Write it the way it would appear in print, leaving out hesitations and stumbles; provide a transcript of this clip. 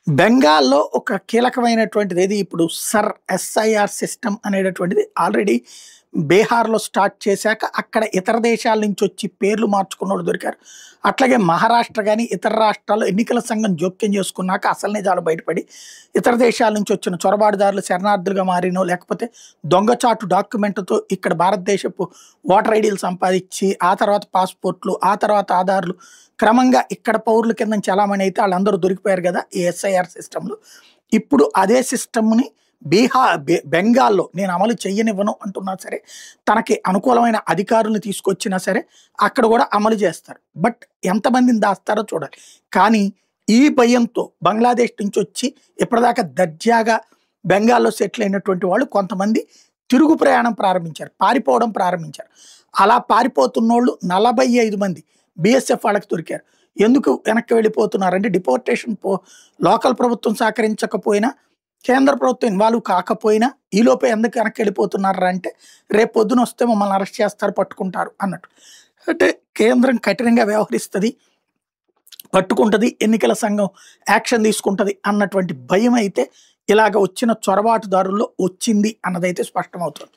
బెంగాల్‌లో ఒక కీలకమైనటువంటిది ఏది ఇప్పుడు ఎస్ఐఆర్ సిస్టమ్ అనేటటువంటిది ఆల్రెడీ బీహార్‌లో స్టార్ట్ చేశాక అక్కడ ఇతర దేశాల నుంచి వచ్చి పేర్లు మార్చుకున్నోళ్ళు దొరికారు. అట్లాగే మహారాష్ట్ర గాని, ఇతర రాష్ట్రాల్లో ఎన్నికల సంఘం జోక్యం చేసుకున్నాక అసలు నిజాలు బయటపడి ఇతర దేశాల నుంచి వచ్చిన చొరబాటుదారులు శరణార్థులుగా మారినో, లేకపోతే దొంగచాటు డాక్యుమెంట్‌తో ఇక్కడ భారతదేశపు ఓటర్ ఐడీలు సంపాదించి, ఆ తర్వాత పాస్‌పోర్ట్‌లు, ఆ తర్వాత ఆధార్‌లు క్రమంగా ఇక్కడ పౌరుల కింద చలామణి అయితే ఆళ్ళందరూ దొరికిపోయారు గదా! ఈ ఎస్ఐఆర్ సిస్టమ్‌లో. ఇప్పుడు అదే సిస్టమ్‌ని బెంగాల్‌లో నేను అమలు చెయ్యనివ్వను అంటున్నా సరే, తనకి అనుకూలమైన అధికారులను తీసుకొచ్చినా సరే, అక్కడ గూడా అమలు చేస్తారు. బట్ ఎంతమందిని దాస్తారో చూడాలి. కానీ ఈ భయంతో బంగ్లాదేశ్ నుంచొచ్చి ఇప్పటిదాకా దర్జాగా బెంగాల్‌లో సెటిల్ అయినటువంటి వాళ్ళు కొంతమంది తిరుగు ప్రయాణం ప్రారంభించారు. పారిపోవడం ప్రారంభించారు. అలా పారిపోతున్నోళ్ళు 45 మంది బీఎస్ఎఫ్ వాళ్ళకి దొరికారు. ఎందుకు వెనక్కి వెళ్ళిపోతున్నారంటే లోకల్ ప్రభుత్వం సహకరించకపోయినా, కేంద్ర ప్రభుత్వం ఇన్వాల్వ్ కాకపోయినా, ఈలోపే ఎందుకు వెనక్కి వెళ్ళిపోతున్నారా అంటే, రేపు పొద్దునొస్తే మమ్మల్ని అరెస్ట్ చేస్తారు, పట్టుకుంటారు అన్నట్టు. అంటే కేంద్రం కఠినంగా వ్యవహరిస్తది, పట్టుకుంటది, ఎన్నికల సంఘం యాక్షన్ తీసుకుంటది అన్నటువంటి భయమైతే ఇలాగ వచ్చిన చొరబాటుదారుల్లో వచ్చింది అన్నదైతే స్పష్టమవుతుంది.